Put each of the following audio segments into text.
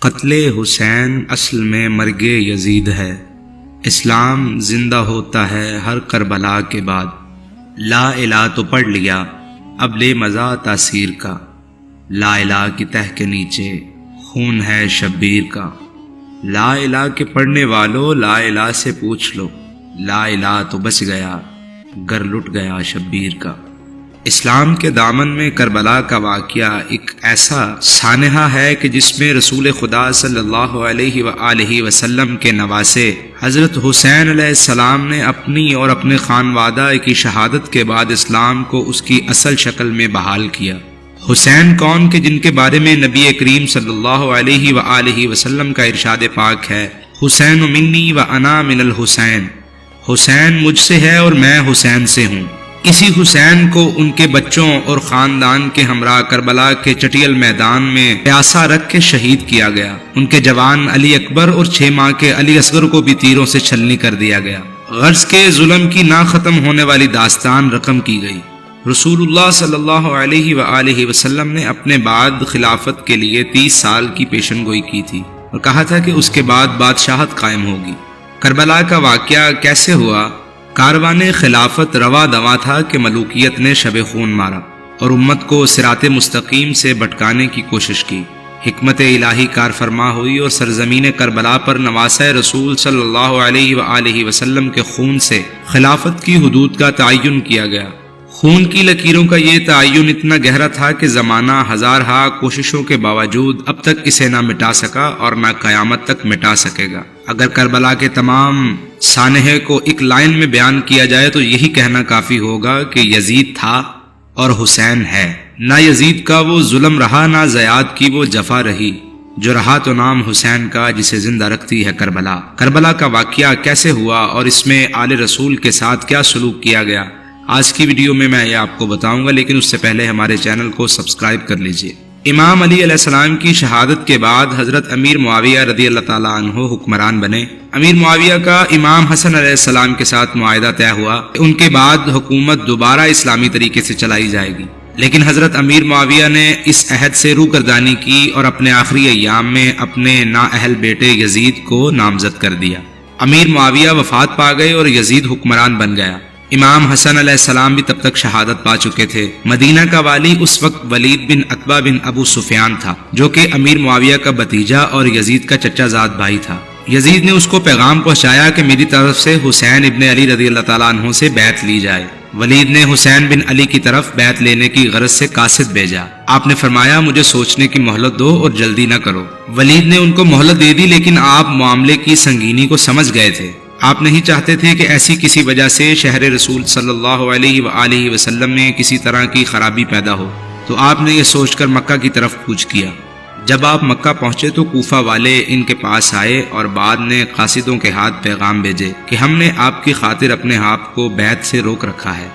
قتل حسین اصل میں مرگ یزید ہے۔ اسلام زندہ ہوتا ہے ہر کربلا کے بعد۔ لا الہ تو پڑھ لیا، اب لے مزہ تاثیر کا۔ لا الہ کی تہ کے نیچے خون ہے شبیر کا۔ لا الہ کے پڑھنے والوں لا الہ سے پوچھ لو، لا الہ تو بچ گیا گر لٹ گیا شبیر کا۔ اسلام کے دامن میں کربلا کا واقعہ ایک ایسا سانحہ ہے کہ جس میں رسول خدا صلی اللہ علیہ وآلہ وسلم کے نواسے حضرت حسین علیہ السلام نے اپنی اور اپنے خانوادہ کی شہادت کے بعد اسلام کو اس کی اصل شکل میں بحال کیا۔ حسین کون کہ جن کے بارے میں نبی کریم صلی اللہ علیہ وآلہ وسلم کا ارشاد پاک ہے، حسین منی و انا من الحسین، حسین مجھ سے ہے اور میں حسین سے ہوں۔ اسی حسین کو ان کے بچوں اور خاندان کے ہمراہ کربلا کے چٹیل میدان میں پیاسا رکھ کے شہید کیا گیا۔ ان کے جوان علی اکبر اور 6 ماہ کے علی اصغر کو بھی تیروں سے چھلنی کر دیا گیا۔ غرض کے ظلم کی نہ ختم ہونے والی داستان رقم کی گئی۔ رسول اللہ صلی اللہ علیہ وآلہ وسلم نے اپنے بعد خلافت کے لیے 30 سال کی پیشن گوئی کی تھی اور کہا تھا کہ اس کے بعد بادشاہت قائم ہوگی۔ کربلا کا واقعہ کیسے ہوا؟ کاروان خلافت رواں دواں تھا کہ ملوکیت نے شب خون مارا اور امت کو صراط مستقیم سے بھٹکانے کی کوشش کی۔ حکمت الہی کار فرما ہوئی اور سرزمین کربلا پر نواسۂ رسول صلی اللہ علیہ وآلہ وسلم کے خون سے خلافت کی حدود کا تعین کیا گیا۔ خون کی لکیروں کا یہ تعین اتنا گہرا تھا کہ زمانہ ہزارہا کوششوں کے باوجود اب تک اسے نہ مٹا سکا اور نہ قیامت تک مٹا سکے گا۔ اگر کربلا کے تمام سانحے کو ایک لائن میں بیان کیا جائے تو یہی کہنا کافی ہوگا کہ یزید تھا اور حسین ہے۔ نہ یزید کا وہ ظلم رہا، نہ زیاد کی وہ جفا رہی، جو رہا تو نام حسین کا جسے زندہ رکھتی ہے کربلا۔ کربلا کا واقعہ کیسے ہوا اور اس میں آل رسول کے ساتھ کیا سلوک کیا گیا، آج کی ویڈیو میں یہ آپ کو بتاؤں گا، لیکن اس سے پہلے ہمارے چینل کو سبسکرائب کر لیجئے۔ امام علی علیہ السلام کی شہادت کے بعد حضرت امیر معاویہ رضی اللہ تعالیٰ عنہ حکمران بنے۔ امیر معاویہ کا امام حسن علیہ السلام کے ساتھ معاہدہ طے ہوا، ان کے بعد حکومت دوبارہ اسلامی طریقے سے چلائی جائے گی، لیکن حضرت امیر معاویہ نے اس عہد سے روگردانی کی اور اپنے آخری ایام میں اپنے نااہل بیٹے یزید کو نامزد کر دیا۔ امیر معاویہ وفات پا گئے اور یزید حکمران بن گیا۔ امام حسن علیہ السلام بھی تب تک شہادت پا چکے تھے۔ مدینہ کا والی اس وقت ولید بن عتبہ بن ابو سفیان تھا، جو کہ امیر معاویہ کا بھتیجا اور یزید کا چچا زاد بھائی تھا۔ یزید نے اس کو پیغام پہنچایا کہ میری طرف سے حسین ابن علی رضی اللہ تعالیٰ عنہ سے بیعت لی جائے۔ ولید نے حسین بن علی کی طرف بیعت لینے کی غرض سے قاصد بھیجا۔ آپ نے فرمایا مجھے سوچنے کی مہلت دو اور جلدی نہ کرو۔ ولید نے ان کو مہلت دے دی، لیکن آپ معاملے کی سنگینی کو سمجھ گئے تھے۔ آپ نہیں چاہتے تھے کہ ایسی کسی وجہ سے شہر رسول صلی اللہ علیہ وآلہ وسلم میں کسی طرح کی خرابی پیدا ہو، تو آپ نے یہ سوچ کر مکہ کی طرف کوچ کیا۔ جب آپ مکہ پہنچے تو کوفہ والے ان کے پاس آئے اور بعد نے قاصدوں کے ہاتھ پیغام بھیجے کہ ہم نے آپ کی خاطر اپنے آپ کو بیعت سے روک رکھا ہے،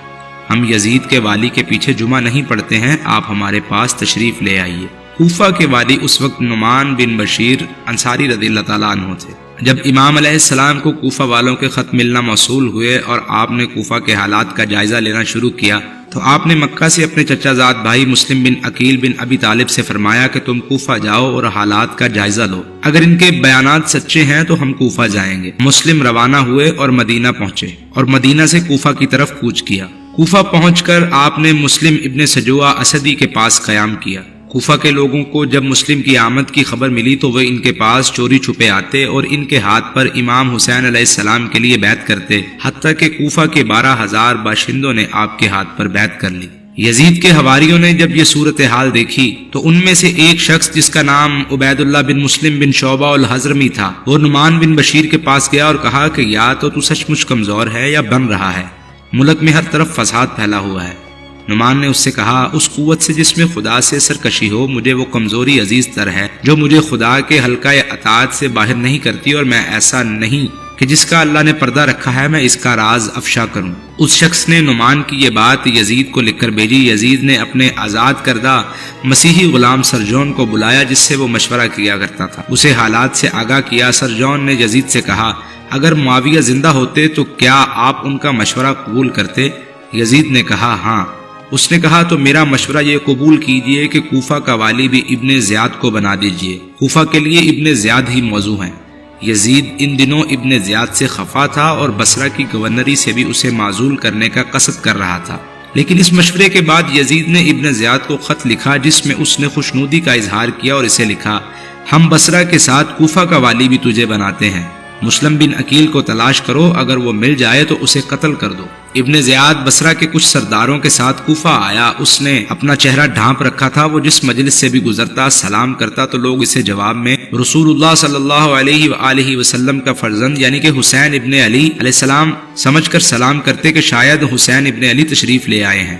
ہم یزید کے والی کے پیچھے جمعہ نہیں پڑھتے ہیں، آپ ہمارے پاس تشریف لے آئیے۔ کوفہ کے والی اس وقت نعمان بن بشیر انصاری رضی اللہ تعالیٰ عنہ تھے۔ جب امام علیہ السلام کو کوفہ والوں کے خط ملنا موصول ہوئے اور آپ نے کوفہ کے حالات کا جائزہ لینا شروع کیا، تو آپ نے مکہ سے اپنے چچا زاد بھائی مسلم بن عقیل بن ابی طالب سے فرمایا کہ تم کوفہ جاؤ اور حالات کا جائزہ لو، اگر ان کے بیانات سچے ہیں تو ہم کوفہ جائیں گے۔ مسلم روانہ ہوئے اور مدینہ پہنچے اور مدینہ سے کوفہ کی طرف کوچ کیا۔ کوفہ پہنچ کر آپ نے مسلم ابن سجوہ اسدی کے پاس قیام کیا۔ کوفہ کے لوگوں کو جب مسلم کی آمد کی خبر ملی تو وہ ان کے پاس چوری چھپے آتے اور ان کے ہاتھ پر امام حسین علیہ السلام کے لیے بیعت کرتے، حتیٰ کہ کوفہ کے 12,000 باشندوں نے آپ کے ہاتھ پر بیعت کر لی۔ یزید کے حواریوں نے جب یہ صورتحال دیکھی تو ان میں سے ایک شخص جس کا نام عبید اللہ بن مسلم بن شعبہ الحضرمی تھا، وہ نعمان بن بشیر کے پاس گیا اور کہا کہ یا تو سچ مچ کمزور ہے یا بن رہا ہے، ملک میں ہر طرف فساد پھیلا ہوا ہے۔ نعمان نے اس سے کہا اس قوت سے جس میں خدا سے سرکشی ہو، مجھے وہ کمزوری عزیز تر ہے جو مجھے خدا کے حلقہ اطاعت سے باہر نہیں کرتی، اور میں ایسا نہیں کہ جس کا اللہ نے پردہ رکھا ہے میں اس کا راز افشا کروں۔ اس شخص نے نعمان کی یہ بات یزید کو لکھ کر بھیجی۔ یزید نے اپنے آزاد کردہ مسیحی غلام سرجون کو بلایا جس سے وہ مشورہ کیا کرتا تھا، اسے حالات سے آگاہ کیا۔ سرجون نے یزید سے کہا اگر معاویہ زندہ ہوتے تو کیا آپ ان کا مشورہ قبول کرتے؟ یزید نے کہا ہاں۔ اس نے کہا تو میرا مشورہ یہ قبول کیجئے کہ کوفہ کا والی بھی ابن زیاد کو بنا دیجئے، کوفہ کے لیے ابن زیاد ہی موضوع ہیں۔ یزید ان دنوں ابن زیاد سے خفا تھا اور بصرہ کی گورنری سے بھی اسے معزول کرنے کا قصد کر رہا تھا، لیکن اس مشورے کے بعد یزید نے ابن زیاد کو خط لکھا جس میں اس نے خوشنودی کا اظہار کیا اور اسے لکھا، ہم بصرہ کے ساتھ کوفہ کا والی بھی تجھے بناتے ہیں، مسلم بن عقیل کو تلاش کرو، اگر وہ مل جائے تو اسے قتل کر دو۔ ابن زیاد بصرہ کے کچھ سرداروں کے ساتھ کوفہ آیا، اس نے اپنا چہرہ ڈھانپ رکھا تھا، وہ جس مجلس سے بھی گزرتا سلام کرتا تو لوگ اسے جواب میں رسول اللہ صلی اللہ علیہ وآلہ وسلم کا فرزند یعنی کہ حسین ابن علی علیہ السلام سمجھ کر سلام کرتے کہ شاید حسین ابن علی تشریف لے آئے ہیں،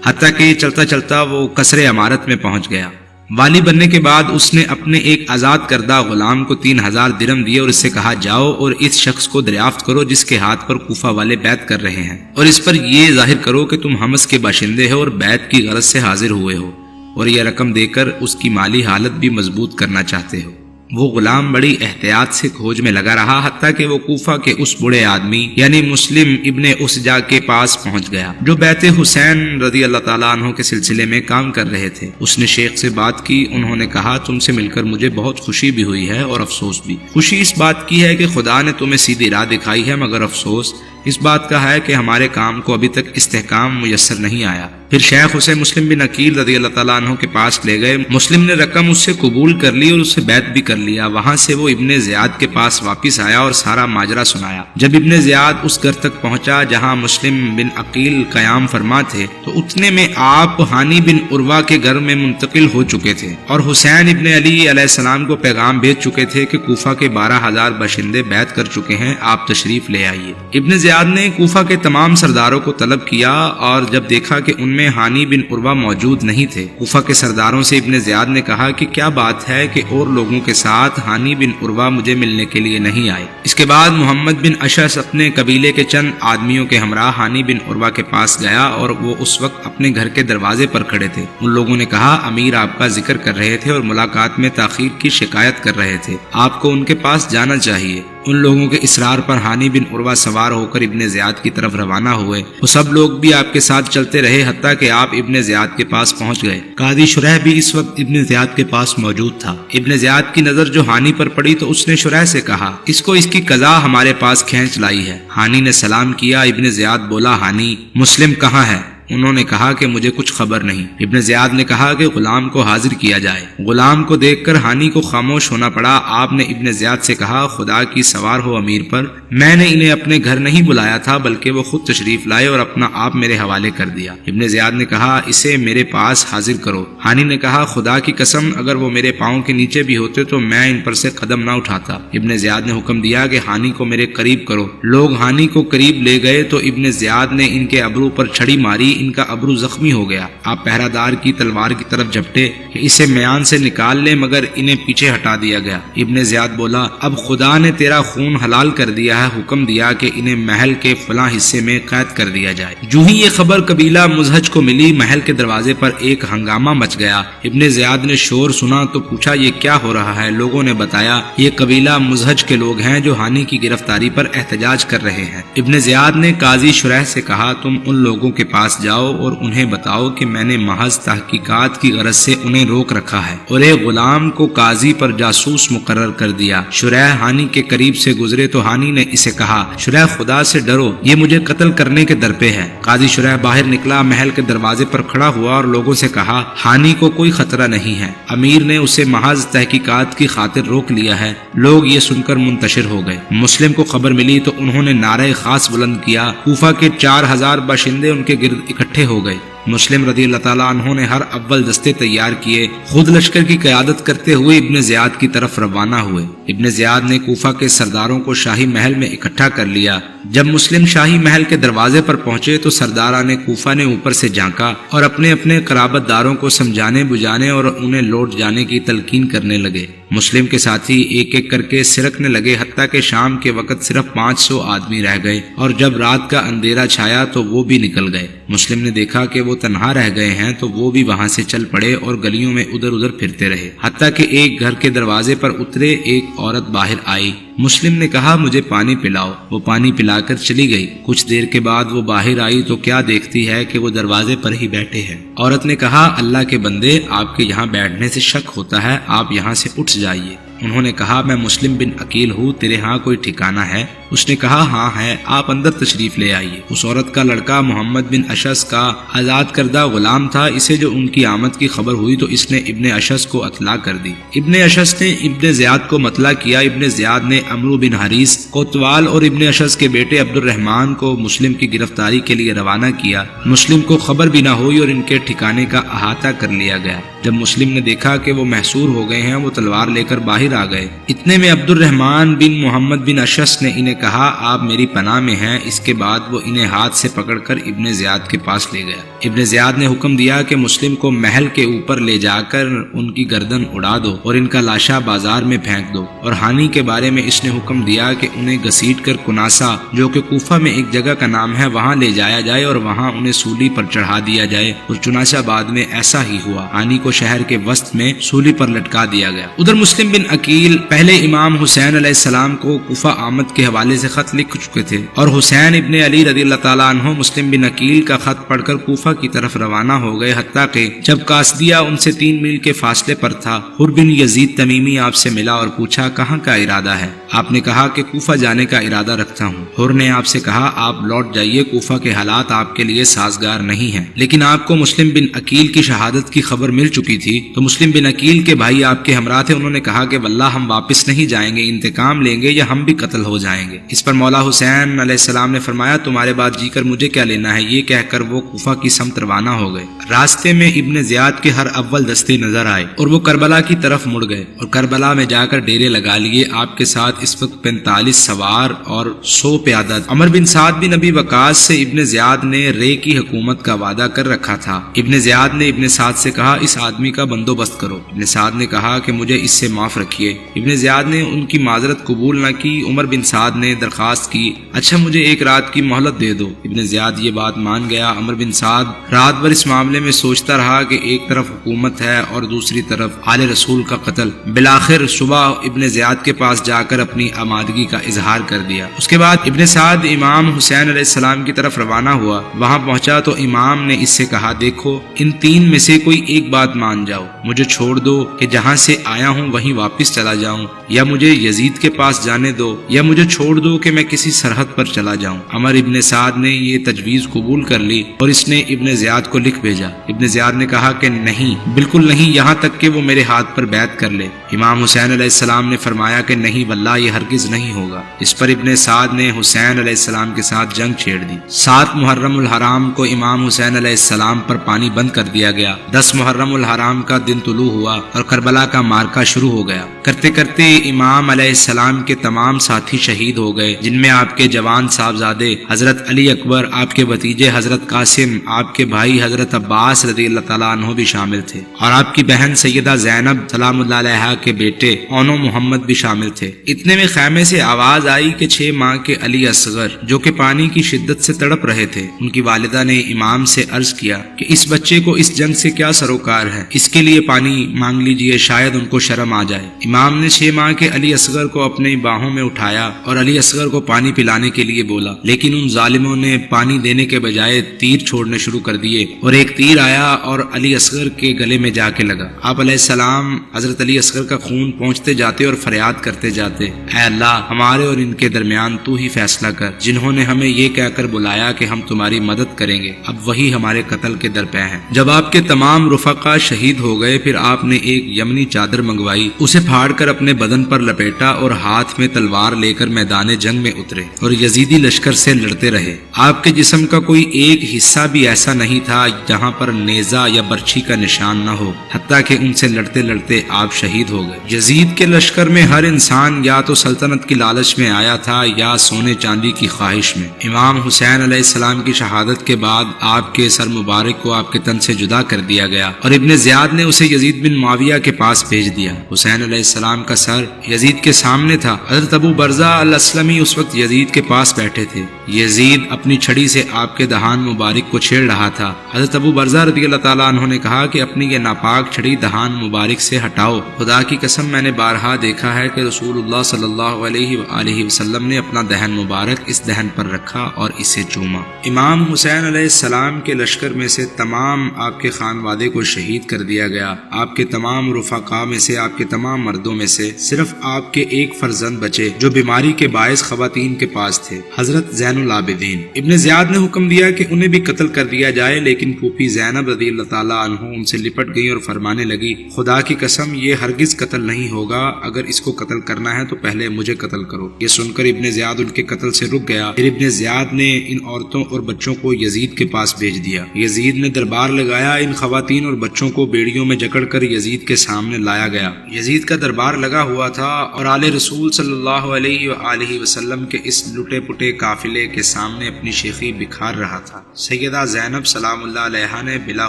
حتیٰ کہ چلتا چلتا وہ قصر عمارت میں پہنچ گیا۔ والی بننے کے بعد اس نے اپنے ایک آزاد کردہ غلام کو 3000 درہم دیے اور اس سے کہا جاؤ اور اس شخص کو دریافت کرو جس کے ہاتھ پر کوفہ والے بیعت کر رہے ہیں، اور اس پر یہ ظاہر کرو کہ تم حمص کے باشندے ہو اور بیعت کی غرض سے حاضر ہوئے ہو، اور یہ رقم دے کر اس کی مالی حالت بھی مضبوط کرنا چاہتے ہو۔ وہ غلام بڑی احتیاط سے کھوج میں لگا رہا حتیٰ کہ وہ کوفہ کے اس بڑے آدمی یعنی مسلم ابن اسجا کے پاس پہنچ گیا جو بیعت حسین رضی اللہ تعالیٰ عنہ کے سلسلے میں کام کر رہے تھے۔ اس نے شیخ سے بات کی، انہوں نے کہا تم سے مل کر مجھے بہت خوشی بھی ہوئی ہے اور افسوس بھی۔ خوشی اس بات کی ہے کہ خدا نے تمہیں سیدھی راہ دکھائی ہے، مگر افسوس اس بات کا ہے کہ ہمارے کام کو ابھی تک استحکام میسر نہیں آیا۔ پھر شیخ اسے مسلم بن عقیل رضی اللہ تعالیٰ عنہ کے پاس لے گئے، مسلم نے رقم اس سے قبول کر لی اور اس سے بیعت بھی کر لیا۔ وہاں سے وہ ابن زیاد کے پاس واپس آیا اور سارا ماجرا سنایا۔ جب ابن زیاد اس گھر تک پہنچا جہاں مسلم بن عقیل قیام فرما تھے تو اتنے میں آپ ہانی بن عروہ کے گھر میں منتقل ہو چکے تھے اور حسین ابن علی علیہ السلام کو پیغام بھیج چکے تھے کہ کوفہ کے 12000 باشندے بیعت کر چکے ہیں، آپ تشریف لے آئیے۔ ابن زیاد نے کوفہ کے تمام سرداروں کو طلب کیا اور جب دیکھا کہ ان میں ہانی بن عروہ موجود نہیں تھے، کوفہ کے سرداروں سے ابن زیاد نے کہا کہ کیا بات ہے کہ اور لوگوں کے ساتھ ہانی بن عروہ مجھے ملنے کے لیے نہیں آئے۔ اس کے بعد محمد بن اشعث اپنے قبیلے کے چند آدمیوں کے ہمراہ ہانی بن عروہ کے پاس گیا اور وہ اس وقت اپنے گھر کے دروازے پر کھڑے تھے۔ ان لوگوں نے کہا امیر آپ کا ذکر کر رہے تھے اور ملاقات میں تاخیر کی شکایت کر رہے تھے، آپ کو ان کے پاس جانا چاہیے۔ ان لوگوں کے اصرار پر ہانی بن عروہ سوار ہو کر ابن زیاد کی طرف روانہ ہوئے، وہ سب لوگ بھی آپ کے ساتھ چلتے رہے حتیٰ کہ آپ ابن زیاد کے پاس پہنچ گئے۔ قاضی شریح بھی اس وقت ابن زیاد کے پاس موجود تھا۔ ابن زیاد کی نظر جو ہانی پر پڑی تو اس نے شریح سے کہا اس کو اس کی قضا ہمارے پاس کھینچ لائی ہے۔ ہانی نے سلام کیا۔ ابن زیاد بولا ہانی مسلم کہاں ہے؟ انہوں نے کہا کہ مجھے کچھ خبر نہیں۔ ابن زیاد نے کہا کہ غلام کو حاضر کیا جائے۔ غلام کو دیکھ کر ہانی کو خاموش ہونا پڑا۔ آپ نے ابن زیاد سے کہا خدا کی سوار ہو امیر پر، میں نے انہیں اپنے گھر نہیں بلایا تھا بلکہ وہ خود تشریف لائے اور اپنا آپ میرے حوالے کر دیا۔ ابن زیاد نے کہا اسے میرے پاس حاضر کرو۔ ہانی نے کہا خدا کی قسم اگر وہ میرے پاؤں کے نیچے بھی ہوتے تو میں ان پر سے قدم نہ اٹھاتا۔ ابن زیاد نے حکم دیا کہ ہانی کو میرے قریب کرو۔ لوگ ہانی کو قریب لے گئے تو ابن زیاد نے ان کے ابرو پر چھڑی ماری، ان کا ابرو زخمی ہو گیا۔ آپ پہرہ دار کی تلوار کی طرف جھپٹے کہ اسے میان سے نکال لے مگر انہیں پیچھے ہٹا دیا گیا۔ ابن زیاد بولا اب خدا نے تیرا خون حلال کر دیا ہے، حکم دیا کہ انہیں محل کے فلاں حصے میں قید کر دیا جائے۔ جو ہی یہ خبر قبیلہ مزہج کو ملی محل کے دروازے پر ایک ہنگامہ مچ گیا۔ ابن زیاد نے شور سنا تو پوچھا یہ کیا ہو رہا ہے؟ لوگوں نے بتایا یہ قبیلہ مزہج کے لوگ ہیں جو ہانی کی گرفتاری پر احتجاج کر رہے ہیں۔ ابن زیاد نے قاضی شریح سے کہا تم ان لوگوں کے پاس جاؤ اور انہیں بتاؤ کہ میں نے محض تحقیقات کی غرض سے انہیں روک رکھا ہے اور ایک غلام کو قاضی پر جاسوس مقرر کر دیا۔ شریح ہانی کے قریب سے گزرے تو ہانی نے اسے کہا شریح خدا سے ڈرو، یہ مجھے قتل کرنے کے در پہ ہے۔ قاضی شریح باہر نکلا، محل کے دروازے پر کھڑا ہوا اور لوگوں سے کہا ہانی کو کوئی خطرہ نہیں ہے، امیر نے اسے محض تحقیقات کی خاطر روک لیا ہے۔ لوگ یہ سن کر منتشر ہو گئے۔ مسلم کو خبر ملی تو انہوں نے نعرہ خاص بلند کیا۔ کوفہ کے 4000 باشندے ان کے گرد اکٹھے ہو گئے۔ مسلم رضی اللہ تعالیٰ عنہ نے ہر اول دستے تیار کیے، خود لشکر کی قیادت کرتے ہوئے ابن زیاد کی طرف روانہ ہوئے۔ ابن زیاد نے کوفہ کے سرداروں کو شاہی محل میں اکٹھا کر لیا۔ جب مسلم شاہی محل کے دروازے پر پہنچے تو سرداران کوفہ نے اوپر سے جھانکا اور اپنے اپنے قرابت داروں کو سمجھانے بجھانے اور انہیں لوٹ جانے کی تلقین کرنے لگے۔ مسلم کے ساتھی ایک ایک کر کے سرکنے لگے حتیٰ کہ شام کے وقت صرف 500 آدمی رہ گئے اور جب رات کا اندھیرا چھایا تو وہ بھی نکل گئے۔ مسلم نے دیکھا کہ وہ وہ تنہا رہ گئے ہیں تو وہ بھی وہاں سے چل پڑے اور گلیوں میں ادھر ادھر پھرتے رہے، حتیٰ کہ ایک گھر کے دروازے پر اترے ایک عورت باہر آئی۔ مسلم نے کہا مجھے پانی پلاؤ، وہ پانی پلا کر چلی گئی۔ کچھ دیر کے بعد وہ باہر آئی تو کیا دیکھتی ہے کہ وہ دروازے پر ہی بیٹھے ہیں۔ عورت نے کہا اللہ کے بندے، آپ کے یہاں بیٹھنے سے شک ہوتا ہے، آپ یہاں سے اٹھ جائیے۔ انہوں نے کہا میں مسلم بن عقیل ہوں، تیرے ہاں کوئی ٹھکانہ ہے؟ اس نے کہا ہاں ہے، آپ اندر تشریف لے آئیے۔ اس عورت کا لڑکا محمد بن اشعث کا آزاد کردہ غلام تھا، اسے جو ان کی آمد کی خبر ہوئی تو اس نے ابن اشعث کو اطلاع کر دی۔ ابن اشعث نے ابن زیاد کو مطلع کیا، ابن زیاد نے عمرو بن حریث کوتوال اور ابن اشعث کے بیٹے عبد الرحمن کو مسلم کی گرفتاری کے لیے روانہ کیا۔ مسلم کو خبر بھی نہ ہوئی اور ان کے ٹھکانے کا احاطہ کر لیا گیا۔ جب مسلم نے دیکھا کہ وہ محصور ہو گئے ہیں، وہ تلوار لے کر باہر آ گئے۔ اتنے میں عبد الرحمن بن محمد بن اشعث نے انہیں کہا آپ میری پناہ میں ہیں۔ اس کے بعد وہ انہیں ہاتھ سے پکڑ کر ابن زیاد کے پاس لے گیا۔ ابن زیاد نے حکم دیا کہ مسلم کو محل کے اوپر لے جا کر ان کی گردن اڑا دو اور ان کا لاشا بازار میں پھینک دو، اور ہانی کے بارے میں اس نے حکم دیا کہ انہیں گھسیٹ کر کناسا، جو کہ کوفہ میں ایک جگہ کا نام ہے، وہاں لے جایا جائے اور وہاں انہیں سولی پر چڑھا دیا جائے، اور چنانچہ بعد میں ایسا ہی ہوا۔ ہانی کو شہر کے وسط میں سولی پر لٹکا دیا گیا۔ ادھر مسلم بن عقیل پہلے امام حسین علیہ السلام کو کوفہ آمد کے حوالے سے خط لکھ چکے تھے، اور حسین ابن علی رضی اللہ تعالیٰ عنہ مسلم بن عقیل کا خط پڑھ کر کوفہ کی طرف روانہ ہو گئے، حتیٰ کہ جب قاصدیہ ان سے 3 میل کے فاصلے پر تھا، حر بن یزید تمیمی آپ سے ملا اور پوچھا کہاں کا ارادہ ہے؟ آپ نے کہا کہ کوفہ جانے کا ارادہ رکھتا ہوں۔ حر نے آپ سے کہا آپ لوٹ جائیے، کوفہ کے حالات آپ کے لیے سازگار نہیں ہیں۔ لیکن آپ کو مسلم بن عقیل کی شہادت کی خبر مل چکی تھی، تو مسلم بن عقیل کے بھائی آپ کے ہمراہ تھے، انہوں نے کہا کہ واللہ ہم واپس نہیں جائیں گے، انتقام لیں گے یا ہم بھی قتل ہو جائیں گے۔ اس پر مولا حسین علیہ السلام نے فرمایا تمہارے بعد جی کر مجھے کیا لینا ہے؟ یہ کہہ کر وہ کوفہ کی سمت روانہ ہو گئے۔ راستے میں ابن زیاد کے ہر اول دستے نظر آئے اور وہ کربلا کی طرف مڑ گئے اور کربلا میں جا کر ڈیرے لگا لیے۔ آپ کے ساتھ اس وقت 45 سوار اور 100 پیادہ۔ عمر بن سعد بن ابی وقاص سے ابن زیاد نے رے کی حکومت کا وعدہ کر رکھا تھا۔ ابن زیاد نے ابن سعد سے کہا اس آدمی کا بندوبست کرو۔ ابن سعد نے کہا کہ مجھے اس سے معاف رکھیے۔ ابن زیاد نے ان کی معذرت قبول نہ کی۔ عمر بن سعد نے درخواست کی اچھا مجھے 1 رات کی مہلت دے دو۔ ابن زیاد یہ بات مان گیا۔ عمر بن سعد رات بھر اس معاملے میں سوچتا رہا کہ ایک طرف حکومت ہے اور دوسری طرف آل رسول کا قتل۔ بالآخر صبح ابن زیاد کے پاس جا کر اپنی آمادگی کا اظہار کر دیا۔ اس کے بعد ابن سعد امام حسین علیہ السلام کی طرف روانہ ہوا۔ وہاں پہنچا تو امام نے اس سے کہا دیکھو ان 3 میں سے کوئی ایک بات مان جاؤ، مجھے چھوڑ دو کہ جہاں سے آیا ہوں وہیں واپس چلا جاؤں، یا مجھے یزید کے پاس جانے دو، یا مجھے چھوڑ دو کہ میں کسی سرحد پر چلا جاؤں۔ عمر ابن سعد نے یہ تجویز قبول کر لی اور اس نے ابن زیاد کو لکھ بھیجا۔ ابن زیاد نے کہا کہ نہیں، بالکل نہیں، یہاں تک کہ وہ میرے ہاتھ پر بیعت کر لے۔ امام حسین علیہ السلام نے فرمایا کہ نہیں واللہ یہ ہرگز نہیں ہوگا۔ اس پر ابن سعد نے حسین علیہ السلام کے ساتھ جنگ چھیڑ دی۔ 7 محرم الحرام کو امام حسین علیہ السلام پر پانی بند کر دیا گیا۔ 10 محرم الحرام کا دن طلوع ہوا اور کربلا کا معرکہ شروع ہو گیا۔ کرتے کرتے امام علیہ السلام کے تمام ساتھی شہید ہو گئے، جن میں آپ کے جوان صاحبزادے حضرت علی اکبر، آپ کے بھتیجے حضرت قاسم، آپ کے بھائی حضرت عباس رضی اللہ تعالیٰ عنہ بھی شامل تھے، اور آپ کی بہن سیدہ زینب سلام اللہ علیہا کے بیٹے اونو محمد بھی شامل تھے۔ اتنے میں خیمے سے آواز آئی کہ 6 ماہ کے علی اصغر جو کہ پانی کی شدت سے تڑپ رہے تھے، ان کی والدہ نے امام سے عرض کیا کہ اس بچے کو اس جنگ سے کیا سروکار ہے، اس کے لیے پانی مانگ لیجئے، شاید ان کو شرم آ جائے۔ امام نے 6 ماہ کے علی اصغر کو اپنی باہوں میں اٹھایا اور علی اصغر کو پانی پلانے کے لیے بولا، لیکن ان ظالموں نے پانی دینے کے بجائے تیر چھوڑنے شروع کر دیے، اور ایک تیر آیا اور علی اصغر کے گلے میں جا کے لگا۔ آپ علیہ السلام حضرت علی اصغر کا خون پہنچتے جاتے اور فریاد کرتے جاتے، اے اللہ ہمارے اور ان کے درمیان تو ہی فیصلہ کر، جنہوں نے ہمیں یہ کہہ کر بلایا کہ ہم تمہاری مدد کریں گے، اب وہی ہمارے قتل کے درپے ہیں۔ جب آپ کے تمام رفقا شہید ہو گئے، پھر آپ نے ایک یمنی چادر منگوائی، اسے پھاڑ کر اپنے بدن پر لپیٹا اور ہاتھ میں تلوار لے کر میدان جنگ میں اترے اور یزیدی لشکر سے لڑتے رہے۔ آپ کے جسم کا کوئی ایک حصہ بھی ایسا نہیں تھا جہاں پر نیزہ یا برچھی کا نشان نہ ہو، حتیٰ کہ ان سے لڑتے لڑتے آپ شہید ہو گئے۔ یزید کے لشکر میں ہر انسان یا تو سلطنت کی لالچ میں آیا تھا یا سونے چاندی کی خواہش میں۔ امام حسین علیہ السلام کی شہادت کے بعد آپ کے سر مبارک کو آپ کے تن سے جدا کر دیا گیا اور ابن زیاد نے اسے یزید بن معاویہ کے پاس بھیج دیا۔ حسین علیہ السلام کا سر یزید کے سامنے تھا۔ حضرت ابو برزہ الاسلمی اس وقت یزید کے پاس بیٹھے تھے۔ یزید اپنی چھڑی سے آپ کے دہان مبارک کو چھیڑ رہا تھا۔ حضرت ابو برزہ رضی اللہ تعالیٰ عنہ نے کہا کہ اپنی یہ ناپاک چھڑی دہان مبارک سے ہٹاؤ، خدا کی قسم میں نے بارہا دیکھا ہے کہ رسول اللہ صلی اللہ علیہ وآلہ وسلم نے اپنا دہن مبارک اس دہن پر رکھا اور اسے چوما۔ امام حسین علیہ السلام کے لشکر میں سے تمام آپ کے خانوادے کو شہید کر دیا گیا۔ آپ کے تمام رفقا میں سے، آپ کے تمام مردوں میں سے صرف آپ کے ایک فرزند بچے جو بیماری کے باعث خواتین کے پاس تھے، حضرت زین العابدین۔ ابن زیاد نے حکم دیا کہ انہیں بھی قتل کر دیا جائے، لیکن پھوپھی زینب رضی اللہ تعالیٰ عنہ ان سے لپٹ گئی اور فرمانے لگی، خدا کی قسم یہ ہرگز قتل نہیں ہوگا، اگر اس کو قتل کرنا ہے تو پہلے مجھے قتل کرو۔ یہ سن کر ابن زیاد ان کے قتل سے رک گیا۔ پھر ابن زیاد نے ان عورتوں اور بچوں کو یزید کے پاس بھیج دیا۔ یزید نے دربار لگایا، ان خواتین اور بچوں کو بیڑیوں میں جکڑ کر یزید کے سامنے لایا گیا۔ یزید کا دربار لگا ہوا تھا اور آل رسول صلی اللہ علیہ وآلہ وسلم کے اس لٹے پٹے قافلے کے سامنے اپنی شیخی بکھار رہا تھا۔ سیدہ زینب سلام اللہ علیہا نے بلا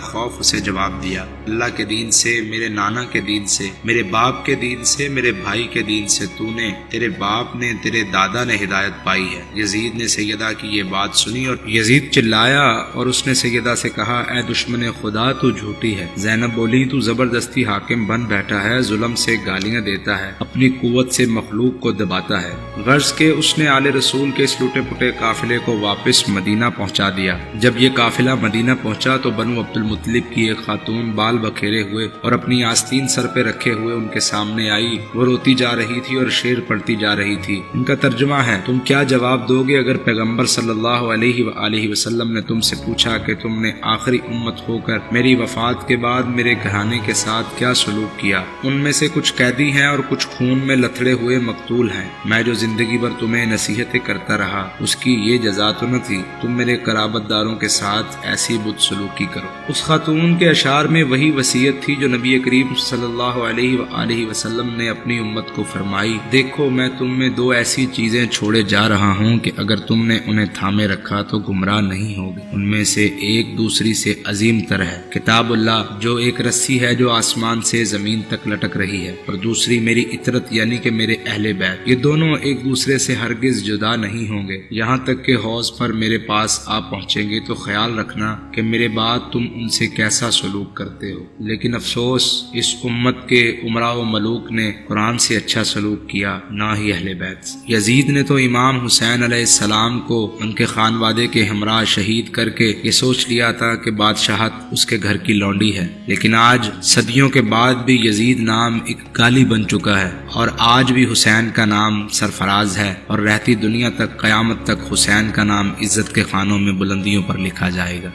خوف اسے جواب دیا، اللہ کے دین سے، میرے نانا کے دین سے، میرے باپ کے دین سے، میرے بھائی کے دین سے تو نے، تیرے باپ نے، تیرے دادا نے ہدایت پائی ہے۔ یزید نے سیدہ کی یہ بات سنی اور یزید چلایا اور اس نے سیدہ سے کہا، اے دشمن خدا تو جھوٹی ہے۔ زینب بولی، تو زبردستی حاکم بن بیٹھا ہے، ظلم سے گالیاں دیتا ہے، اپنی قوت سے مخلوق کو دباتا ہے۔ غرض کے اس نے آل رسول کے اس لوٹے پٹے قافلے کو واپس مدینہ پہنچا دیا۔ جب یہ قافلہ مدینہ پہنچا تو بنو عبد المطلب کی ایک خاتون بال بکھیرے ہوئے اور اپنی آستین سر پہ رکھے ہوئے ان کے سامنے آئی۔ وہ روتی جا رہی تھی اور شعر پڑھتی جا رہی تھی۔ ان کا ترجمہ ہے، تم کیا جواب دو گے اگر پیغمبر صلی اللہ علیہ وآلہ وسلم نے تم سے پوچھا کہ تم نے آخری امت ہو کر میری وفات کے بعد میرے گھرانے کے ساتھ کیا سلوک کیا؟ ان میں سے کچھ قیدی ہیں اور کچھ خون میں لتھڑے ہوئے مقتول ہیں۔ میں جو زندگی بھر تمہیں نصیحتیں کرتا رہا اس کی یہ جزا تو نہ تھی تم میرے قرابت داروں کے ساتھ ایسی بد سلوکی کرو۔ اس خاتون کے اشعار میں وہی وصیت تھی جو نبی کریم صلی اللہ علیہ وآلہ وسلم نے اپنی امت کو فرمائی، دیکھو میں تم میں دو ایسی چیزیں چھوڑے جا رہا ہوں کہ اگر تم نے انہیں تھامے رکھا تو گمراہ نہیں ہوگے۔ ان میں سے ایک دوسری سے عظیم تر ہے، کتاب اللہ جو ایک رسی ہے جو آسمان سے زمین تک لٹک رہی ہے، اور دوسری میری اطرت یعنی کہ میرے اہل بیت، یہ دونوں ایک دوسرے سے ہرگز جدا نہیں ہوں گے یہاں تک کہ حوض پر میرے پاس آ پہنچیں گے، تو خیال رکھنا کہ میرے بعد تم ان سے کیسا سلوک کرتے ہو۔ لیکن افسوس اس امت کے امراء و ملوک نے قرآن سے اچھا سلوک کیا، نہ ہی اہل بیت۔ یزید نے تو امام حسین علیہ السلام کو ان کے خانوادے کے ہمراہ شہید کر کے یہ سوچ لیا تھا کہ بادشاہت اس کے گھر کی لونڈی ہے، لیکن آج صدیوں کے بعد بھی یزید نام ایک گالی بن چکا ہے، اور آج بھی حسین کا نام سرفراز ہے، اور رہتی دنیا تک قیامت تک حسین کا نام عزت کے خانوں میں بلندیوں پر لکھا جائے گا۔